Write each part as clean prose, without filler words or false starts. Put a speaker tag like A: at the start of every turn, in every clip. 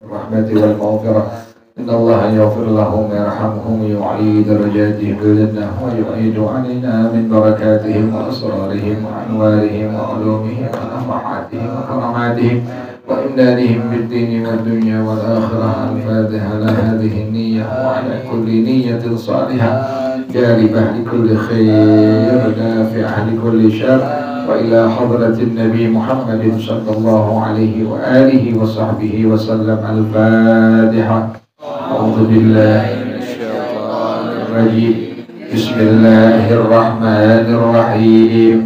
A: الرحمة والمغفرة إن الله يغفر لهم ويرحمهم ويعلي درجاتهم بالجنة ويعيد علينا من بركاتهم وأسرارهم وأنوارهم وعلومهم ونفحاتهم وكراماتهم وإمدادهم بالدين والدنيا والآخرة. الفاتحة على هذه النية وعلى كل نية صالحة جالبة لكل خير نافعة لكل شر، وإلى حضرة النبي محمد صلى الله عليه وآله وصحبه وسلم. الفاتحة. أعوذ بالله من الشيطان الرجيم. بسم الله الرحمن الرحيم.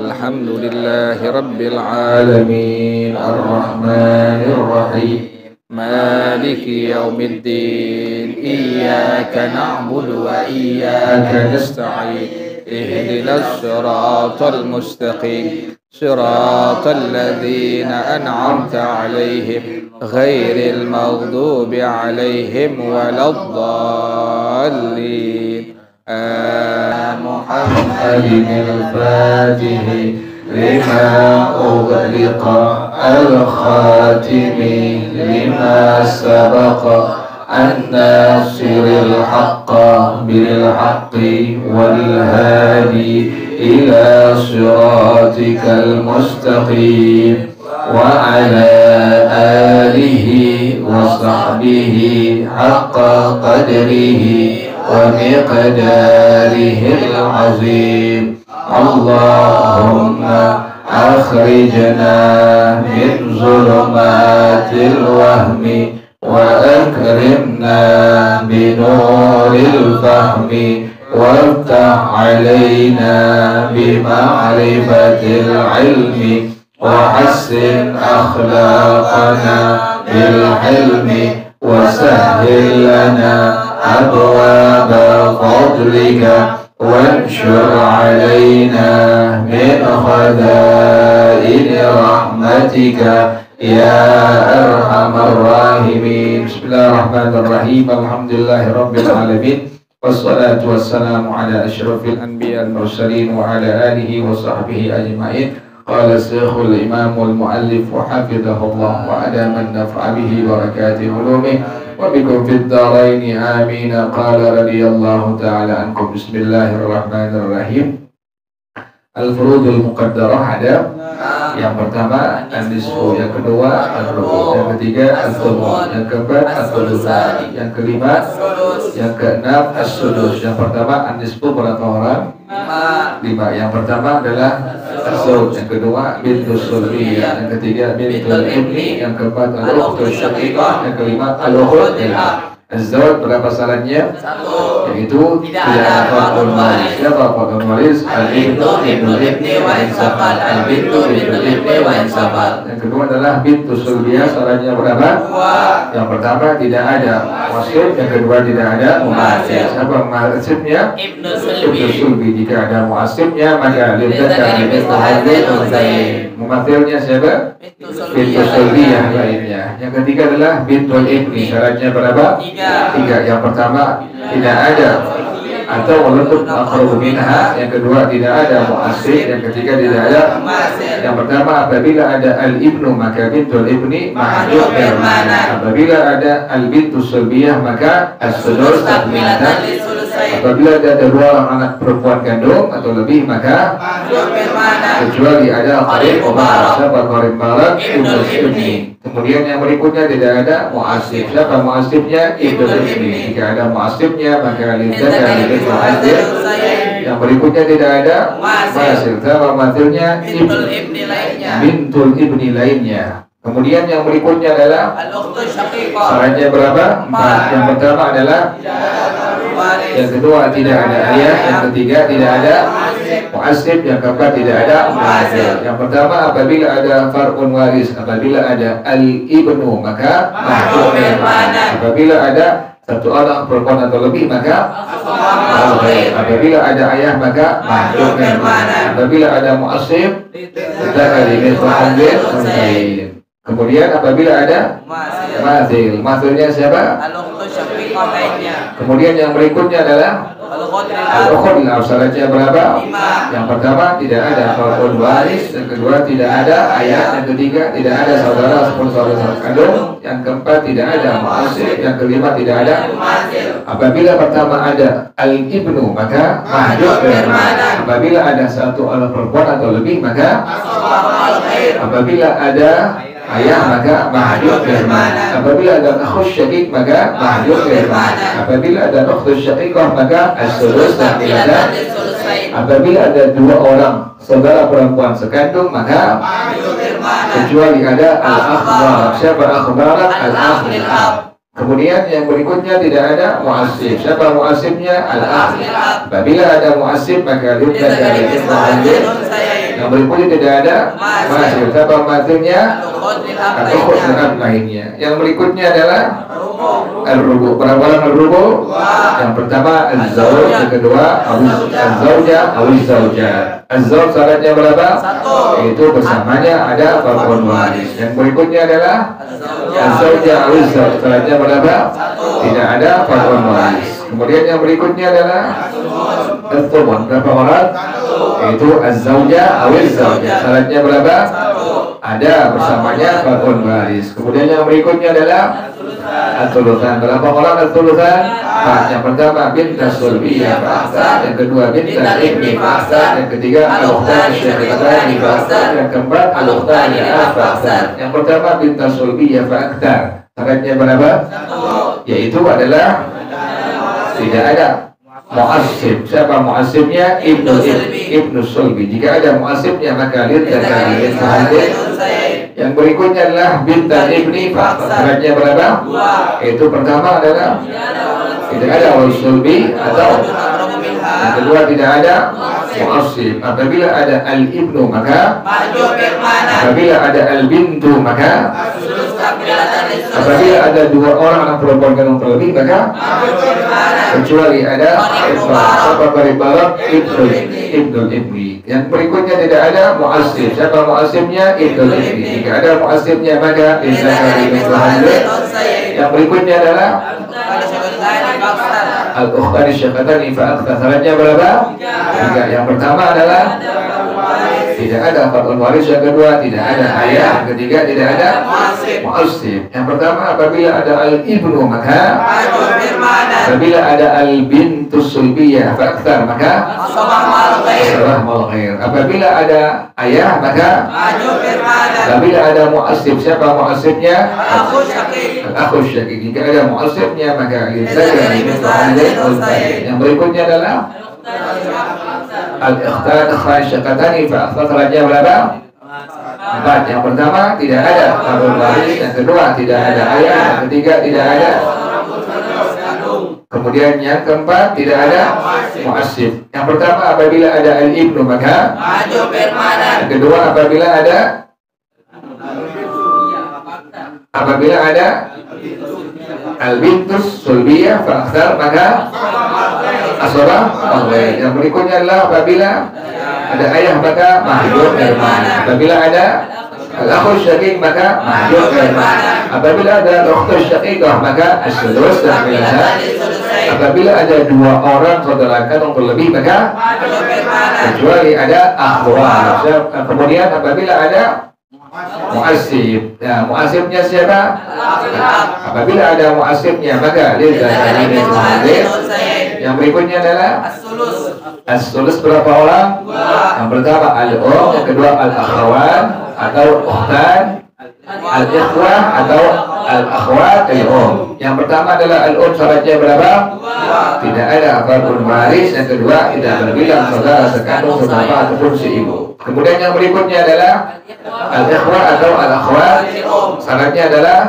A: الحمد لله رب العالمين الرحمن الرحيم مالك يوم الدين إياك نعبد وإياك نستعين اهدنا الصراط المستقيم صراط الذين أنعمت عليهم غير المغضوب عليهم ولا الضالين. محمد الفاتح لما أغلق الخاتم لما سبق الناصر الحق بالحق والهادي إلى صراطك المستقيم وعلى آله وصحبه حق قدره ومقداره العظيم. اللهم أخرجنا من ظلمات الوهم وأكرمنا بنور الفهم وافتح علينا بمعرفة العلم وحسن أخلاقنا بالحلم وسهل لنا أبواب فضلك وانشر علينا من خزائن رحمتك يا أرحم الراحمين. بسم الله الرحمن الرحيم. الحمد لله رب العالمين والصلاة والسلام على أشرف الأنبياء المرسلين وعلى آله وصحبه أجمعين. قال الشيخ الإمام المؤلف وحفظه الله وأدام النفع به بركات علومه وبكم في الدارين آمين. قال رضي الله تعالى عنكم. بسم الله الرحمن الرحيم. Al-furudul muqaddarah ada yang pertama an-nisfu, yang kedua al-rubu, yang ketiga al-thumun, yang keempat al-thulutsani, yang kelima, yang keenam as-sudus. Yang pertama an-nisfu berapa orang? 5. Yang pertama adalah as-sud, yang kedua bintus sulbiyah, yang ketiga bintul ibni, yang keempat al-ukhtus syaqiqah, yang kelima al-ukht lil-ab. Az-zawj berapa syaratnya? 1. Yaitu tidak ada fardun waris. Siapa fardun waris? Al-bintu bintul ibni wa insafal. Al-bintu bintul ibni wa insafal. Yang kedua adalah bintu sulbiyah. Syaratnya berapa? 2. Yang pertama tidak ada wasif, yang kedua tidak ada mu'asib. Siapa mu'asibnya? Ibnu sulbi. Jika ada mu'asibnya maka lidzakari mithlu hadzal unsayyin. Mumathilnya siapa? Bintu sulbiyah lainnya. Yang ketiga adalah bintul ibni. Syaratnya berapa? 3. Yang pertama tidak ada atau walaupun akhrabu minha. Yang kedua tidak ada mu'asib. Yang ketiga tidak ada. Yang pertama apabila ada al-ibnu maka bintul ibni mahjub bermana. Apabila ada al-bintu sulbiyah maka as-sudus takmilatan lis-sulus. Apabila ada 2 orang anak perempuan kandung atau lebih maka mahjub bermana, kecuali ada qarib mubarak. Siapa qarib mubarak? Ibnul ibni. Kemudian yang berikutnya tidak ada mu'asib. Siapa mu'asibnya? Ibnul ibni. Jika ada mu'asibnya maka lidzakari mithlu hadzal. Yang berikutnya tidak ada mu'asib. Siapa mu'asibnya? Bintul ibni lainnya. Kemudian yang berikutnya adalah al-ukhtus syaqiqah. Syaratnya berapa? 4. Yang pertama adalah yang kedua tidak ada ayah, yang ketiga tidak ada mu'asib, yang keempat tidak ada mu'asib. Yang pertama apabila ada far'un waris, apabila ada al-ibnu maka mahjub bermana. Apabila ada 1 orang perempuan atau lebih maka apabila ada ayah maka mahjub bermana. Apabila ada mu'asib lidzakari mithlu hadzal unsayyin. Kemudian apabila ada mathil, mathilnya siapa? Kemudian yang berikutnya adalah al-ukhud. Syaratnya berapa? Yang pertama tidak ada far'un waris, yang kedua tidak ada ayah, yang ketiga tidak ada saudara seperti saudara kandung, yang keempat tidak ada mu'asib, yang kelima tidak ada. Apabila pertama ada al-ibnu maka mahjub bil mana. Apabila ada satu anak perempuan atau lebih maka apabila ada ayah maka mahjub bil mana. Apabila ada akhus syaqiq maka mahjub bil mana. Apabila ada ukhtus syaqiqah maka as-sulus dan ada. Apabila ada dua orang saudara perempuan sekandung maka kecuali ada al-akhbar. Siapa akhbar? Al-akhbar. Kemudian yang berikutnya tidak ada mu'asib. Siapa mu'asibnya? Al-akh. Apabila ada mu'asib maka yubda dari mu'asib. Yang berikutnya tidak ada mu'asib. Siapa mu'asibnya? Al-ukhud dan lainnya. Yang berikutnya adalah al-rubu. Perawalan al-rubu. Yang pertama az-zawj, yang kedua az-zawjah az-zawjah. Az-zawj syaratnya berapa? Itu bersamanya ada far'un waris. Yang berikutnya adalah az-zawjah az-zawjah. Syaratnya berapa? Tidak ada far'un waris. Kemudian yang berikutnya adalah al-thumun. Berapa orang? Itu az-zawjah az-zawjah. Syaratnya berapa? Ada bersamanya far'un waris. Kemudian yang berikutnya adalah al-thulutsan. Berapa orang al-thulutsan? Yang pertama bintas sulbiyah fa'aktsar, yang kedua bintas ibni fa'aktsar, yang ketiga al-ukhtan syaqiqatan fa'aktsar, yang keempat al-ukhtan fa'aktsar. Yang pertama bintas sulbiyah fa'aktsar. Syaratnya berapa? Yaitu adalah tidak ada mu'asib. Siapa mu'asibnya? Ibnu sulbi. Jika ada mu'asibnya maka lid dan kalian hadir. Yang berikutnya adalah bintan ibni fa'aktsar. Syaratnya berapa? Itu pertama adalah tidak ada sulbi atau yang kedua tidak ada mu'asib. Apabila ada al-ibnu maka apabila ada al-bintu maka apabila ada dua orang anak perempuan yang terlebih maka kecuali ada ibarat ibnul ibni. Yang berikutnya tidak ada mu'asib. Siapa mu'asibnya? Ibnul ibni. Jika ada mu'asibnya maka yang berikutnya adalah al-ukhtan syaqiqatan fa'aktsar. Syaratnya berapa? 3. Yang pertama adalah tidak ada far'un waris, yang kedua tidak ada ayah, yang ketiga tidak ada mu'asib. Yang pertama apabila ada al-ibnu maka apabila ada al-bintu sulbiyah fa'aktsar maka asbah mal ghair. Apabila ada ayah maka apabila ada mu'asib. Siapa mu'asibnya? Al-akhus syaqiq. Jika ada mu'asibnya maka yang berikutnya adalah al-ikhtan syaqiqatan fa'aktsar. Syaratnya berapa? 4. Yang pertama tidak ada far'un waris, yang kedua tidak ada ayah, yang ketiga tidak ada. Kemudian yang keempat tidak ada mu'asib. Yang pertama apabila ada al-ibnu maka yang kedua apabila ada al-bintus sulbiyah fa'aktsar maka asbah mal ghair. Yang berikutnya adalah apabila ada ayah maka mahjub bil mana. Apabila ada al-akhus syaqiq maka mahjub bil mana. Apabila ada al-ukhtus syaqiqah maka as-sulus dan bilaha. Apabila ada dua orang saudara kandung terlebih maka kecuali ada akhwat. Kemudian apabila ada mu'asib. Nah, mu'asibnya siapa? Apabila ada mu'asibnya maka yang berikutnya adalah as-sulus. Berapa orang? Yang pertama al-um, yang kedua al-akhwan atau ukhtan, al-ikhwah atau al-akhwat al-um. Yang pertama adalah al-um. Syaratnya berapa? Tidak ada far'un waris. Yang kedua tidak berbilang saudara sekandung, saudara ataupun si ibu. Kemudian yang berikutnya adalah al-ikhwah atau al-akhwat. Syaratnya adalah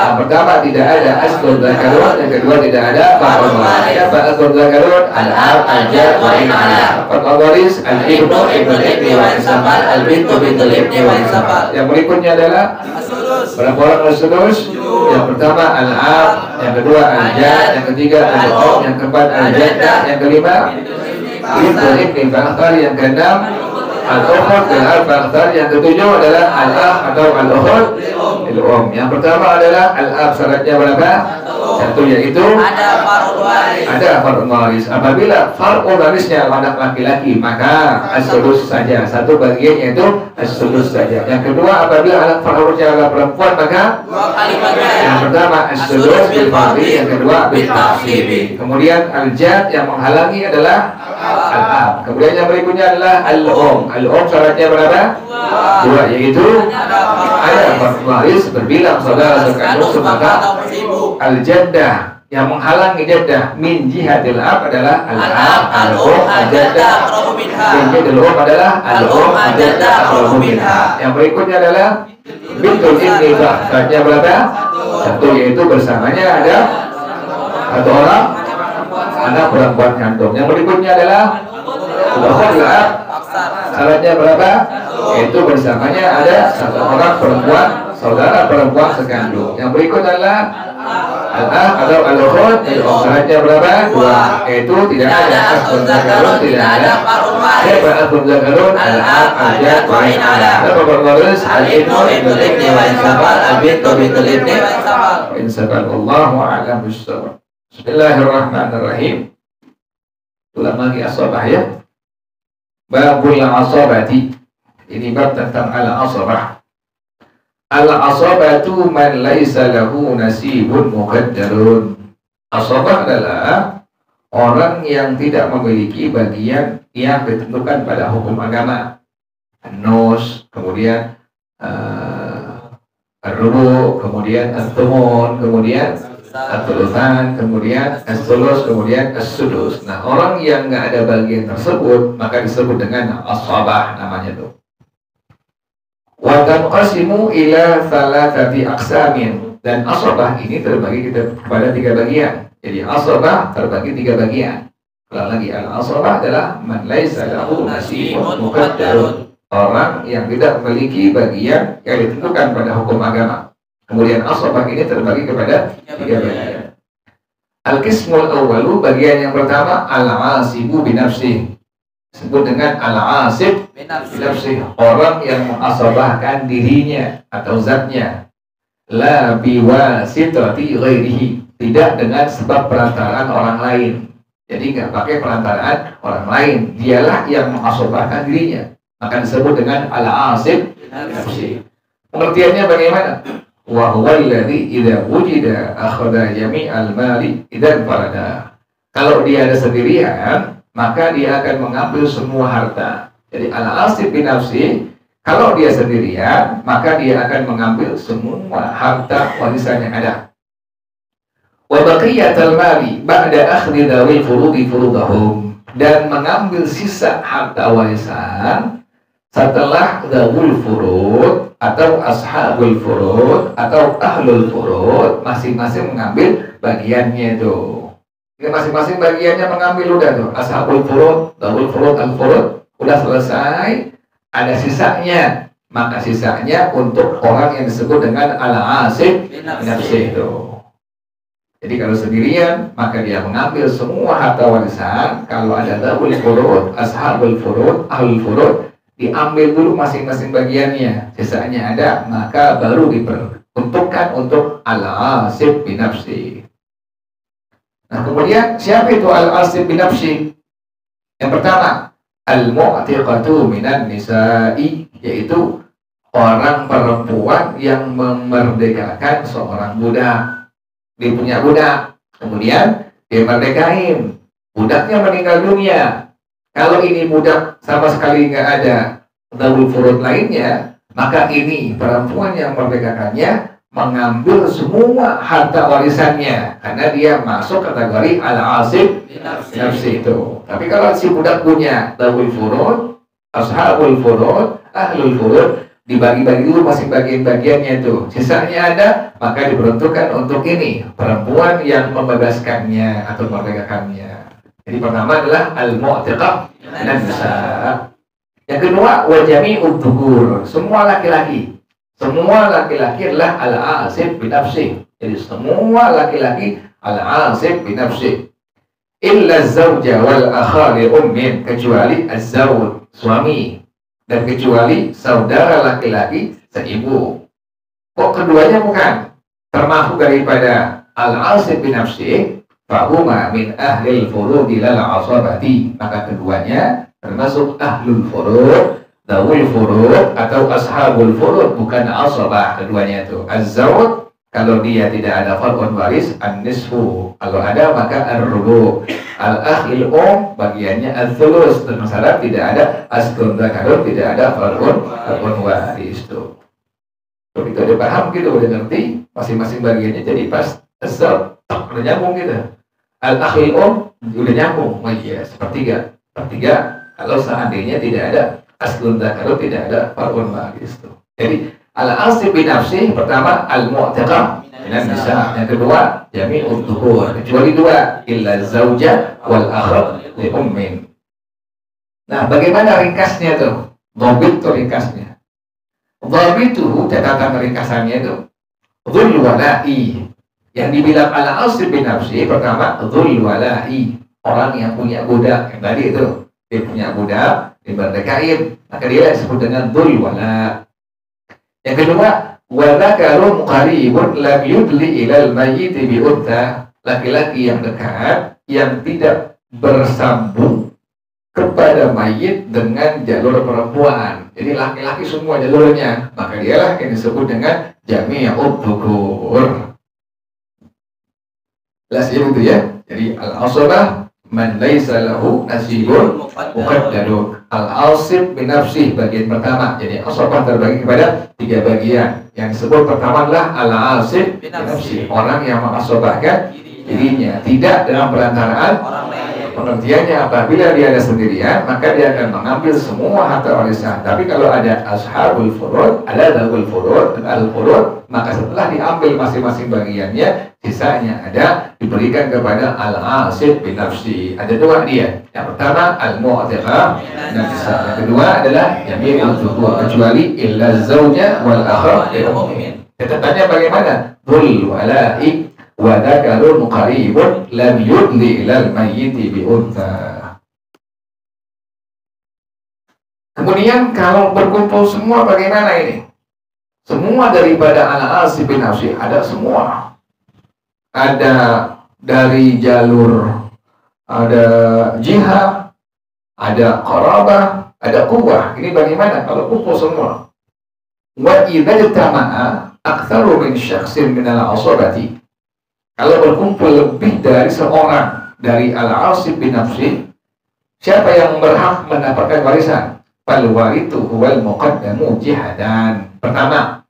A: yang pertama tidak ada asbab zakarun, yang kedua tidak ada far'un waris. Apa asbab zakarun? Al-ab, al-jad, wa al-ana. Far'un waris al-ibnu, ibnul ibni wa isabal, al-bintu, bintul ibni wa isabal. Yang berikutnya adalah berapa orang al-sulus? Yang pertama al-ab, yang kedua al-jad, yang ketiga al-um, yang keempat al-jaddah, yang kelima bintul ibni fa'aktsar, yang keenam al-ukhut bil ab. Yang ketujuh adalah al-akh atau al-ukhut bil Yang pertama adalah al-ab, syaratnya berapa? Satu, yaitu ada far'ul waris. Apabila far'ul warisnya anak laki-laki, maka as-sudus saja. Satu bagian yaitu as-sudus saja. Yang kedua, apabila anak far'ul warisnya adalah perempuan, maka yang pertama as-sudus bil fardhi, yang kedua bil taksibi. Kemudian al-jad yang menghalangi adalah al-ab. Kemudian yang berikutnya adalah al-um. Al-um syaratnya berapa? Dua, yaitu ada far'ul waris berbilang saudara sekandung, maka al-jaddah yang menghalangi jaddah min jihadil ab adalah al-ab, al-um, al-jaddah. Min jihadil ab adalah al-um, al-jaddah, al-um minha. Yang berikutnya adalah bintul ibni bah. Syaratnya berapa? Satu, yaitu bersamanya ada satu orang anak perempuan kandung. Yang berikutnya adalah al-ukhul ab. Syaratnya berapa? Yaitu bersamanya ada satu orang perempuan, saudara perempuan sekandung. Yang berikut adalah al-akh atau al-ukhut. Syaratnya berapa? Dua, yaitu tidak ada asbun zakarun, tidak ada siapa asbun zakarun, al-akh, al-jad, wa in ada. Bapak Waris, al-ibnu, ibnu ibni, wa insafal, al-bintu, bintul ibni, wa insafal. Insafal, Allahu a'lam bishawab. Bismillahirrahmanirrahim. Ulang lagi asabah ya. Babul asabati. Ini bab tentang al-asabah. Al-asabatu man laisa lahu nasibun muqaddarun. Asabah adalah orang yang tidak memiliki bagian yang ditentukan pada hukum agama. An-nus, kemudian ar-rubu, kemudian as-thumun, kemudian at-thulutsan, kemudian as-sulus, kemudian as-sudus. Nah, orang yang nggak ada bagian tersebut maka disebut dengan asabah namanya tuh. Wa tanqasimu ila thalathati aqsamin. Dan asabah ini terbagi kepada tiga bagian. Jadi asabah terbagi tiga bagian. Ulang lagi, al-asabah adalah man laisa lahu nasibun muqaddarun. Orang yang tidak memiliki bagian yang ditentukan pada hukum agama. Kemudian asabah ini terbagi kepada tiga bagian. Al-qismul awwalu, bagian yang pertama al-asibu binafsih. Disebut dengan al-asib binafsih, orang yang mengasabahkan dirinya atau zatnya, la biwasitati ghairihi, tidak dengan sebab perantaraan orang lain. Jadi nggak pakai perantaraan orang lain, dialah yang mengasabahkan dirinya, maka disebut dengan al-asib binafsih. Pengertiannya bagaimana? Wa huwa alladhi idza wujida akhadha jami'al mali idzan farada. Kalau dia ada sendirian, maka dia akan mengambil semua harta. Jadi al-asib binafsi, kalau dia sendirian, maka dia akan mengambil semua harta warisan yang ada. Wa baqiyatul mali ba'da akhdhi dawil furudi furudahum, dan mengambil sisa harta warisan setelah dawul furud atau ashabul furud atau ahlul furud masing-masing mengambil bagiannya itu. Ini masing-masing bagiannya mengambil udah tuh, ashabul furud, dawul furud, al-furud udah selesai, ada sisanya, maka sisanya untuk orang yang disebut dengan al-asib binafsih itu. Jadi kalau sendirian, maka dia mengambil semua harta warisan. Kalau ada dawul furud, ashabul furud, ahlul furud, diambil dulu masing-masing bagiannya, sisanya ada, maka baru diperuntukkan untuk al-asib binafsih. Nah, kemudian siapa itu al-asib binafsi? Yang pertama, al-mu'tiqatu minan nisa'i, yaitu orang perempuan yang memerdekakan seorang budak. Dia punya budak, kemudian dia merdekain. Budaknya meninggal dunia. Kalau ini budak sama sekali nggak ada dawul furud lainnya, maka ini perempuan yang merdekakannya mengambil semua harta warisannya, karena dia masuk kategori al-asib binafsi itu. Tapi kalau si budak punya dawul furud, ashabul furud, ahlul furud, dibagi-bagi dulu masing bagian-bagiannya itu. Sisanya ada, maka diperuntukkan untuk ini, perempuan yang membebaskannya atau merdekakannya. Jadi pertama adalah al-mu'tiqah dan nisa. Yang kedua, wa jami'ud dhukur, semua laki-laki. Semua laki-laki adalah al-asib binafsih. Jadi semua laki-laki al-asib binafsih. Illa az-zawja wal akha li ummin, kecuali az-zawj, suami, dan kecuali saudara laki-laki seibu. Kok keduanya bukan termasuk daripada al-asib bin nafsi, fahuma min ahlil furudi lal asabati, maka keduanya termasuk ahlul furud, dawul furud atau ashabul furud, bukan asabah. Keduanya itu az-zawj, kalau dia tidak ada far'un waris, an-nisfu, kalau ada maka ar-rubu, al-akhil bagiannya az-zulus, termasuk tidak ada asdun zakarun, tidak ada far'un waris. Itu begitu udah paham gitu, udah ngerti masing-masing bagiannya, jadi pas az-zawj udah nyambung gitu, al-akhil udah nyambung. Oh iya, sepertiga kalau seandainya tidak ada asdun zakarun, tidak ada far'un waris. Jadi al-asib bin nafsi pertama al-mu'taqah minan nisa, yang kedua jami'ud dhuhur, kecuali dua, illa zauja wal akhat li ummin. Nah, bagaimana ringkasnya tuh? Dhabit tuh ringkasnya. Dhabit itu catatan ringkasannya itu dzul wala'i. Yang dibilang al-asib bin nafsi pertama dzul wala'i, orang yang punya budak, yang tadi itu dia punya budak, dimerdekain, maka dia disebut dengan dzul wala'. Yang kedua, wadzakarun qaribun lam yudli ilal mayyit bi untha, laki-laki yang dekat yang tidak bersambung kepada mayit dengan jalur perempuan. Jadi laki-laki semua jalurnya, maka dialah yang disebut dengan jami'ud dhukur. Jelas ya itu ya. Jadi al-asabah man laisa lahu nasibun muqaddadun. Al-asib bin nafsih bagian pertama. Jadi asabah terbagi kepada 3 bagian. Yang disebut pertama adalah al-asib bin nafsih, orang yang mengasabahkan dirinya tidak dalam perantaraan orang lain. Pengertiannya apabila dia ada sendirian, maka dia akan mengambil semua harta warisan. Tapi kalau ada ashabul furud, ada dawul furud, al-furud, maka setelah diambil masing-masing bagiannya, sisanya ada diberikan kepada al-asib bin nafsi. Ada 2 dia. Yang pertama al-mu'tiqah dan nisa. Yang kedua adalah jami'ul dhukur, kecuali illa zauja wal akhat li ummin. Catatannya bagaimana? Dzul wala'i wa dzakarun qaribun lam yudli ilal mayyiti bi untha. Kemudian kalau berkumpul semua bagaimana ini? Semua daripada al-asib bin nafsi, ada semua. Ada dari jalur, ada jihad, ada qarabah, ada quwwah. Ini bagaimana kalau kumpul semua? Wa idza jama'a aktsaru min syakhsin min al-asabati, kalau berkumpul lebih dari seorang dari al-asib bin nafsi, siapa yang berhak mendapatkan warisan? Fal warithu huwal muqaddamu jihadan. Pertama,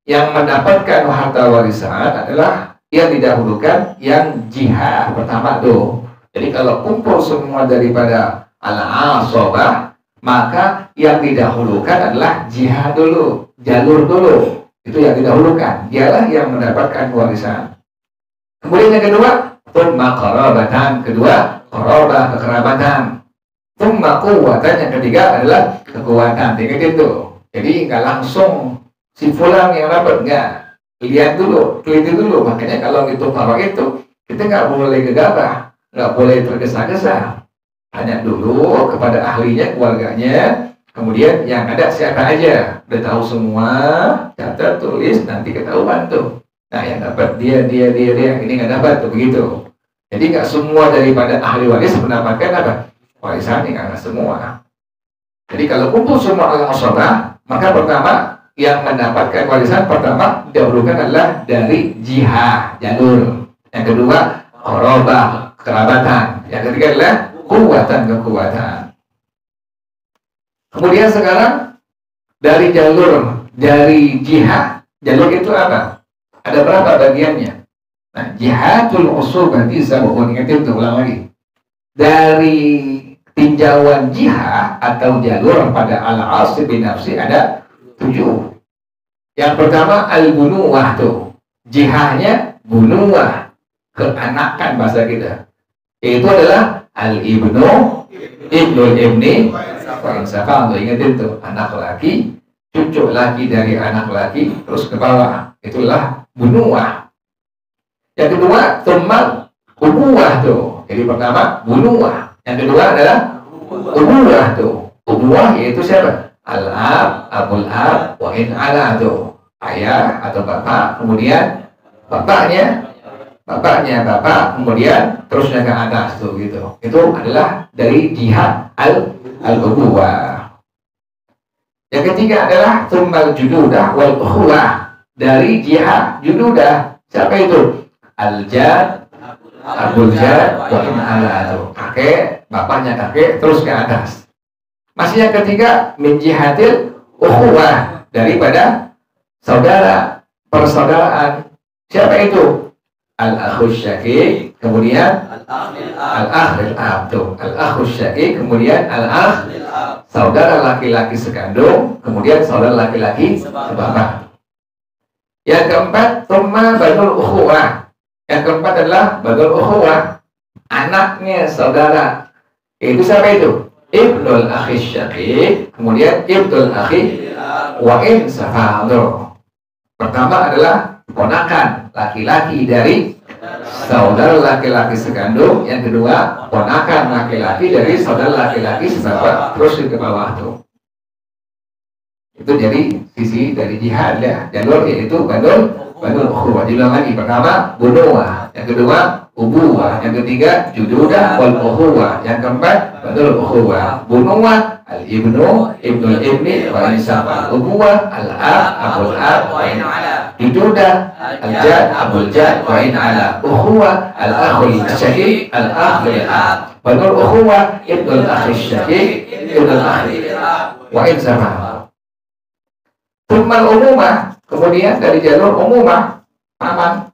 A: yang mendapatkan harta warisan adalah yang didahulukan, yang jihad pertama tuh. Jadi kalau kumpul semua daripada al-asabah, maka yang didahulukan adalah jihad dulu, jalur dulu. Itu yang didahulukan, dialah yang mendapatkan warisan. Kemudian yang kedua, tsumma qarabatan, kedua qarabah, kekerabatan. Tsumma quwwatan, yang ketiga adalah kekuatan. Ingat itu. Jadi nggak langsung si fulan yang dapat, enggak. Lihat dulu, teliti dulu. Makanya kalau itu itu, kita nggak boleh gegabah, nggak boleh tergesa-gesa. Tanya dulu kepada ahlinya, keluarganya. Kemudian yang ada siapa aja, udah tahu semua, catat, tulis, nanti ketahuan tuh. Nah, yang dapat dia, yang ini nggak dapat tuh, begitu. Jadi nggak semua daripada ahli waris mendapatkan apa? Warisan, nggak semua. Jadi kalau kumpul semua al-asabah, maka pertama yang mendapatkan warisan pertama didahulukan adalah dari jihad, jalur. Yang kedua qarabah, kerabatan. Yang ketiga adalah kekuatan. Kemudian sekarang dari jalur, dari jihad, jalur itu apa? Ada berapa bagiannya? Nah, jihadul usubati sab'un, ingat itu, ulang lagi. Dari tinjauan jihad atau jalur pada al-asib bin nafsi ada 7. Yang pertama al-bunuwah tuh. Jihadnya bunuwah, keanakan bahasa kita. Itu adalah al-ibnu, ibnul ibni, wa insafah, ingat itu, anak laki, cucu laki dari anak laki, terus ke bawah. Itulah bunuwah. Yang kedua, tsumma ubuwah tuh. Jadi pertama bunuwah. Yang kedua adalah ubuwah tuh. Ubuwah yaitu siapa? al-ab, abul ab, wa in ala tuh ayah atau bapak, kemudian bapaknya bapak, kemudian terusnya ke atas tuh gitu. Itu adalah dari jihad al-ubuwah. Yang ketiga adalah tsummal jududah wal ukhuwah. Dari jihad jududah siapa itu? Al-jad, abul jad, wa in ala tuh kakek, bapaknya kakek terus ke atas. Masih yang ketiga min jihadil ukhuwah, daripada saudara, persaudaraan. Siapa itu? Al-akhus syakik, kemudian al-akh lil-ab tuh. Al-akhus syakik, kemudian al-akh saudara laki-laki sekandung, kemudian saudara laki-laki sebapak. Yang keempat, tsumma banul ukhuwah. Yang keempat adalah banul ukhuwah, anaknya saudara. Itu siapa itu? Ibnul akhi syakik, kemudian ibnul akhi wa in safa'u. Pertama adalah ponakan laki-laki dari saudara laki-laki sekandung. Yang kedua, ponakan laki-laki dari saudara laki-laki sebapak, terus ke bawah tuh. Itu jadi sisi dari jihad ya, jalur yaitu banul ukhuwah. Diulang lagi, pertama bunuwah, yang kedua ubuwah, yang ketiga jududah wal ukhuwah, yang keempat banul ukhuwah. Bunuwah al-ibnu, ibnul ibni, wa insafal. Ubuwah al-ab, abul ab, wa in ala. Jududah al-jad, abul jad, wa in ala. Ukhuwah al-akhul syakik, al-akh lil-ab. Banul ukhuwah ibnul akhi syakik, ibnul akhi wa insafal. Tsummal umumah, kemudian dari jalur umumah, paman,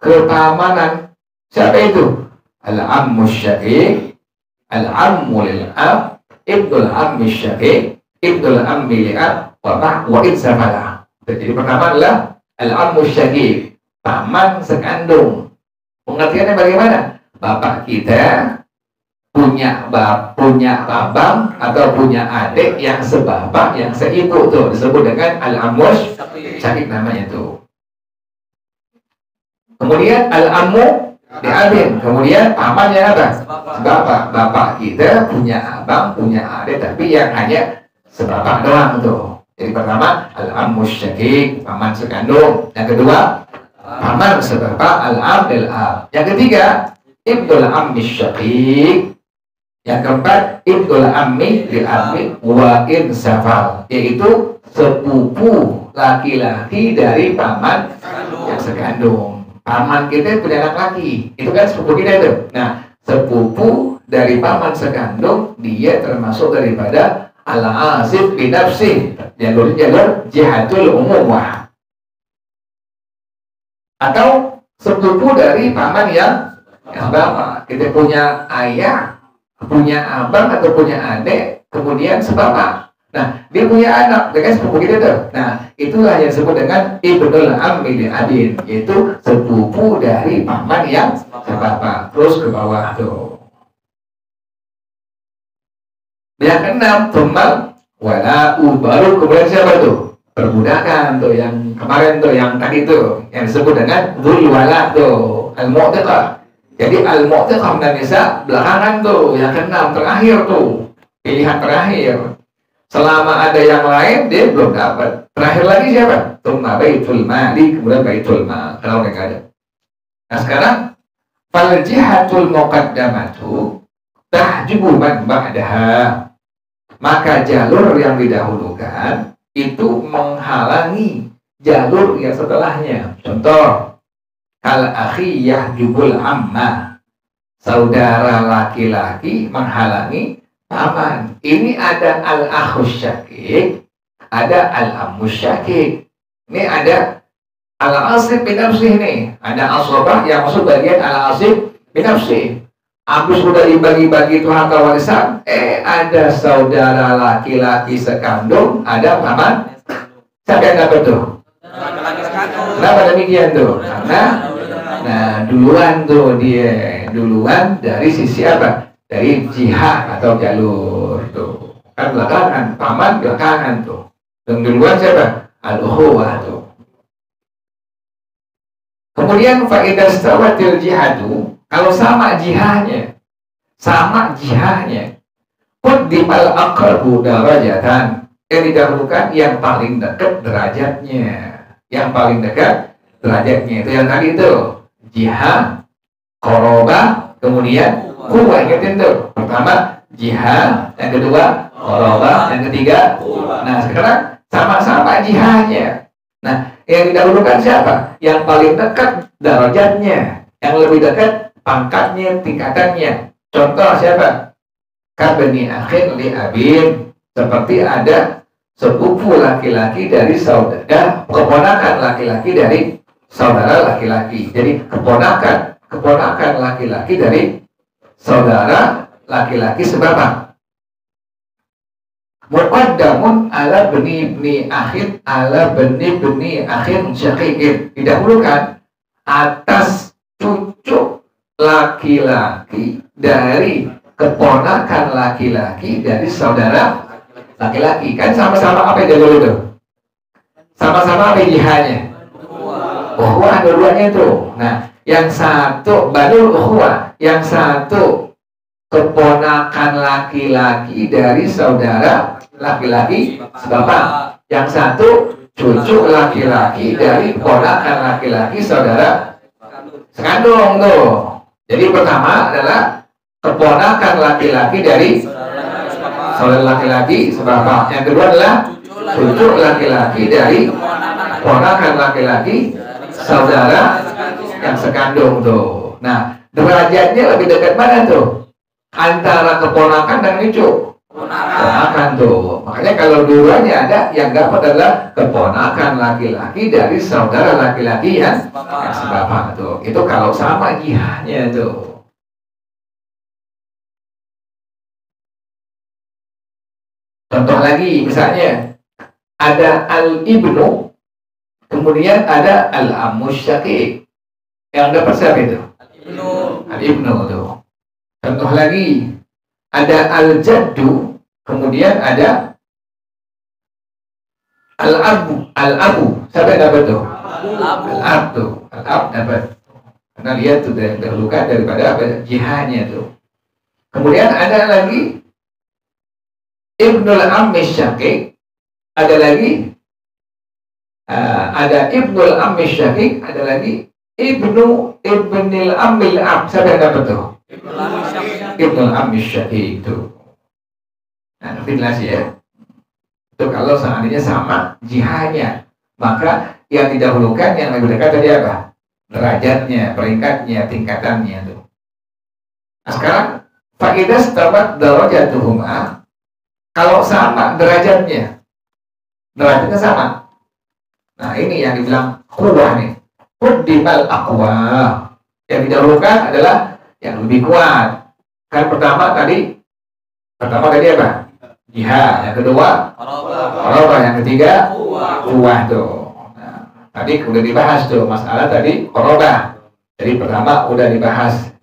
A: kepamanan. Siapa itu? Al-ammu syakik, al-ammu lil-ab, ibnul ammi syakik, ibnul ammi li'ab, wa in safala. Jadi pertama adalah al-ammu syakik, paman sekandung. Pengertiannya bagaimana? Bapak kita punya abang atau punya adik yang sebapak, yang seibu tuh disebut dengan al-ammus syakik namanya tuh. Kemudian al-ammu diabin, kemudian pamannya apa? Bapak kita punya abang, punya adik tapi yang hanya sebapak doang tuh. Jadi pertama al-ammus syakik, paman sekandung. Yang kedua paman sebapak, al-am lil-ab. Yang ketiga ibnul ammi syakik. Yang keempat, ibnul ammi lil-ammi wa in safal, yaitu sepupu laki-laki dari paman yang sekandung. Paman kita punya anak laki, itu kan sepupu kita itu. Nah, sepupu dari paman sekandung, dia termasuk daripada al-asib binafsih, jalur jihadul umumah. Atau sepupu dari paman yang bapak. Kita punya ayah, punya abang atau punya adik, kemudian sebapak. Nah, dia punya anak, dengan sepupu kita tuh. Nah, itulah yang disebut dengan ibnul ammi li'abin, yaitu sepupu dari paman yang sebapak. Terus ke bawah tuh. Yang keenam, tsummal wala'u, baru kemudian siapa tuh? Perbudakan tuh, yang kemarin tuh, yang tadi tuh, yang disebut dengan dzul wala tuh, al-mu'tiqah. Jadi al-mu'tiqah dan nisa belakangan tuh, yang keenam terakhir tuh, pilihan terakhir. Selama ada yang lain dia belum dapat. Terakhir lagi siapa? Tsumma baitul mali, kemudian baitul mal. Kalau mereka ada. Nah sekarang fal jihatul muqaddamatu tahjubu man ba'daha. Maka jalur yang didahulukan itu menghalangi jalur yang setelahnya. Contoh, al-akhi yahjubul amma, saudara laki-laki menghalangi paman. Ini ada al-akhus syakik, ada al-ammus syakik. Ini ada al-asib binafsih nih. Ada asobah yang masuk bagian al-asib binafsih. Habis sudah dibagi-bagi itu harta warisan, ada saudara laki-laki sekandung, ada paman. Siapa yang dapat tuh? Kenapa demikian tuh? Karena duluan tuh dia, duluan dari sisi apa? Dari jihad atau jalur tuh. Kan belakangan, paman belakangan tuh. Dan duluan siapa? Al-ukhuwah tuh. Kemudian faedah stawatil jihadu, kalau sama jihadnya, quddimal aqrabu darajatan, Yang didahulukan yang paling dekat derajatnya. Yang paling dekat derajatnya itu yang tadi itu jihad, qorobah, kemudian quwwah. Ingetin tuh. Pertama jihad, yang kedua qorobah, yang ketiga. Nah sekarang sama-sama jihadnya. Nah yang didahulukan siapa? Yang paling dekat derajatnya, yang lebih dekat pangkatnya, tingkatannya. Contoh siapa? Kabni akhir li abin, seperti ada sepupu laki-laki dari saudara, keponakan laki-laki dari saudara laki-laki. Jadi keponakan laki-laki dari saudara laki-laki seberapa? Muqaddamun ala bni akhir ala bni akhir syaqiqin. Didahulukan atas cucu laki-laki dari keponakan laki-laki dari saudara laki-laki. Kan sama-sama apa yang dulu tuh? Sama-sama apa jihadnya? Ukhuwah dua-duanya itu. Nah, yang satu banul ukhuwah, yang satu keponakan laki-laki dari saudara laki-laki sebapak, yang satu cucu laki-laki dari keponakan laki-laki saudara sekandung tuh. Jadi pertama adalah keponakan laki-laki dari saudara laki-laki sebapak. Yang kedua adalah cucu laki-laki dari keponakan laki-laki saudara yang sekandung tuh. Nah, derajatnya lebih dekat mana tuh? Antara keponakan dan cucu. Keponakan tuh. Makanya kalau dua-duanya ada, yang dapat adalah keponakan laki-laki dari saudara laki-laki yang sebapak tuh. Itu kalau sama jihadnya tuh. Contoh lagi, misalnya ada al-ibnu, kemudian ada al-ammus syaqiq. Yang dapat siapa itu? Al-ibnu tuh. Contoh lagi, ada al-jaddu, kemudian ada al-abu. Siapa yang dapat tuh? Al-ab tuh. Al-ab dapat. Karena dia tuh dahulukan daripada jihadnya tuh. Kemudian ada lagi ibnul ammi syaqiq, ada lagi ada ibnul ammi syaqiq, ada lagi ibnul ammil ab. Siapa yang dapat tuh? Ibnul ammi syaqiq itu. Nah, nanti jelas ya. Itu kalau seandainya sama jihadnya, maka yang didahulukan yang lebih dekat tadi apa? Derajatnya, peringkatnya, tingkatannya tuh. Nah, sekarang faedah stabat darajatuhuma. Kalau sama derajatnya sama. Nah ini yang dibilang kuwah nih. Quddimal aqwa. Yang didahulukan adalah yang lebih kuat. Kan pertama tadi apa? Jihad. Yang kedua qorobah. Yang ketiga kuwah tuh. Nah, tadi udah dibahas tuh masalah tadi qorobah. Jadi pertama udah dibahas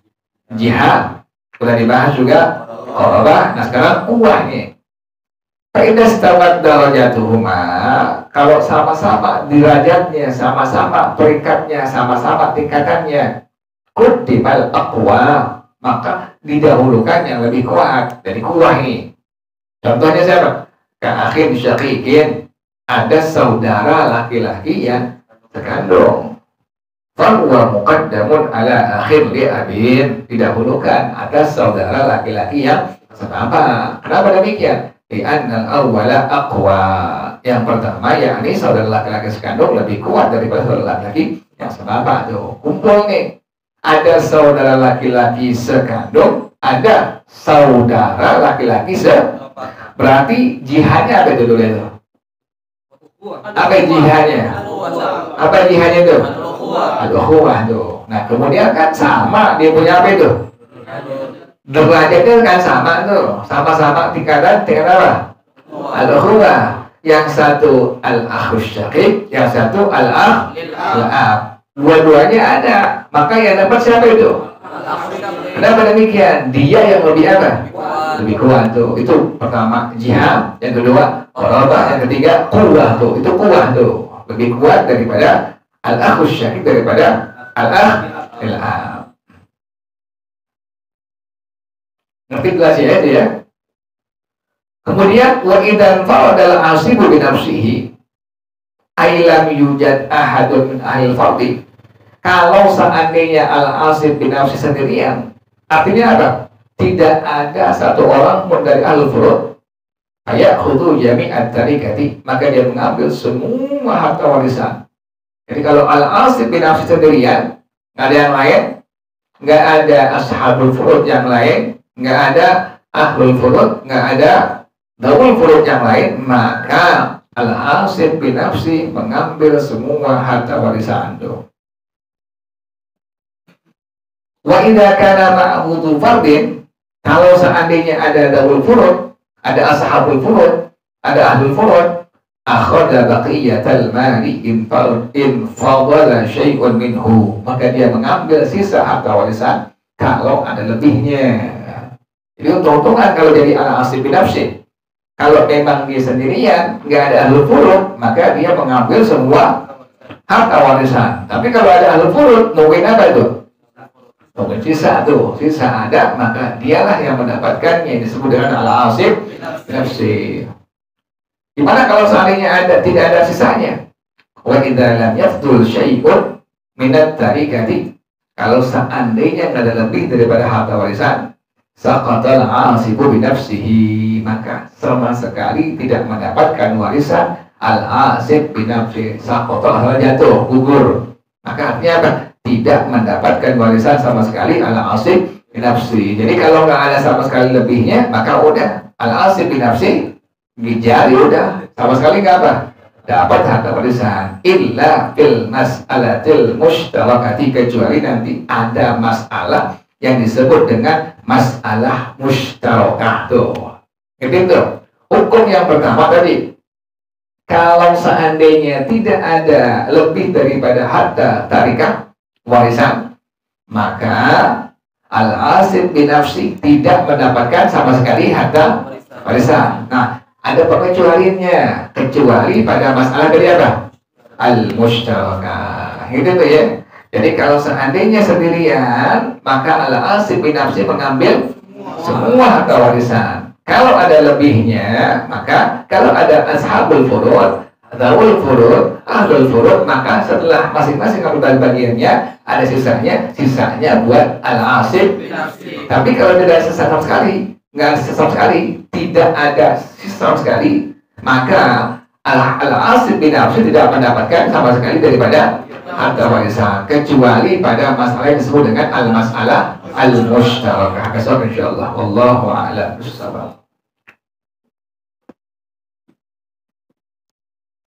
A: jihad, udah dibahas juga qorobah. Nah sekarang kuwah nih. Faedah stawat darajatuhuma, kalau sama-sama derajatnya, sama-sama peringkatnya, sama-sama tingkatannya, quddimal aqwa, maka didahulukan yang lebih kuat dari kuwah ini. Contohnya siapa? Ka'akhin syaqiqin, ada saudara laki-laki yang sekandung. Fahuwa muqaddamun ala akhir li abin, didahulukan atas saudara laki-laki yang sebapak. Kenapa demikian? Li'annal awwala aqwa. Yang pertama yakni saudara laki-laki sekandung lebih kuat daripada saudara laki-laki yang sebapak tuh. Kumpul nih. Ada saudara laki-laki sekandung, ada saudara laki-laki sebapak. Berarti jihadnya apa itu dulu itu? Apa jihadnya? Apa jihadnya itu? Al-ukhuwah tuh. Nah, kemudian kan sama dia punya apa itu? Derajatnya kan sama tuh, sama-sama tingkatan apa? Al-ukhuwah. Yang satu al-akhus syaqiq, yang satu al-ab. Dua-duanya ada. Maka yang dapat siapa itu? Kenapa demikian? Dia yang lebih apa? Lebih kuat tuh. Itu pertama jihad, yang kedua qorobah, yang ketiga quwwah tuh. Itu quwwah tuh. Lebih kuat daripada al-akhus syaqiq, daripada al-ab. Ngerti jelas ya itu ya? Kemudian wa idzan faradal asibu bi nafsihi ailam yujad ahadun min ahli fardhi. Kalau seandainya al-asib bin nafsi sendirian, artinya apa? Tidak ada satu orang pun dari ahli furud ayat khudu jami'at tarikati, maka dia mengambil semua harta warisan. Jadi kalau al-asib bin nafsi sendirian, nggak ada yang lain, nggak ada ashabul furud yang lain, nggak ada ahlul furud, nggak ada dawul furud yang lain, maka al-asib bin nafsi mengambil semua harta warisan itu. Wa idza kana ma'ahu dhu fardin, kalau seandainya ada dawul furud, ada ashabul furud, ada ahlul furud, akhadha baqiyatal mali in fadala syai'un minhu, maka dia mengambil sisa harta warisan kalau ada lebihnya. Jadi untung-untungan kalau jadi al-asib bin nafsi. Kalau memang dia sendirian, nggak ada ahlul furud, maka dia mengambil semua harta warisan. Tapi kalau ada ahlul furud, nungguin apa itu? Nungguin sisa tuh, sisa ada, maka dialah yang mendapatkannya, yang disebut dengan al-asib bin nafsi. Gimana kalau seandainya tidak ada sisanya? Wa idza lam yafdul syai'un minat tarikati, kalau seandainya nggak ada lebih daripada harta warisan, saqatal 'asibu bi nafsihi, maka sama sekali tidak mendapatkan warisan al-'asib bi nafsihi. Saqatal jatuh, gugur. Maka artinya apa? Tidak mendapatkan warisan sama sekali al-'asib bi nafsihi. Jadi kalau nggak ada sama sekali lebihnya, maka udah al-'asib bi nafsihi dijari, udah sama sekali nggak apa dapat harta warisan. Illa fil mas'alatil mushtarakati, kecuali nanti ada masalah yang disebut dengan masalah mushtarakah tuh. Itu hukum yang pertama tadi. Kalau seandainya tidak ada lebih daripada harta tarikah warisan, maka al-asib bin nafsi tidak mendapatkan sama sekali harta warisan. Nah, ada pengecualiannya, kecuali pada masalah dari apa? Al-mushtarakah. Gitu tuh ya. Jadi kalau seandainya sendirian, maka al-asib bin nafsi mengambil semua harta warisan. Kalau ada lebihnya, maka kalau ada ashabul furud, dawul furud, ahlul furud, maka setelah masing-masing ambil bagiannya, ada sisanya buat al-asib bin nafsi. Tapi kalau tidak ada sisa sama sekali, nggak ada sisa sama sekali, tidak ada sisa sama sekali, maka al-asib bin nafsi tidak mendapatkan sama sekali daripada harta warisan, kecuali pada masalah yang disebut dengan al-masalah al-mushtarakah. Besok insyaallah. Wallahu a'lam bishawab.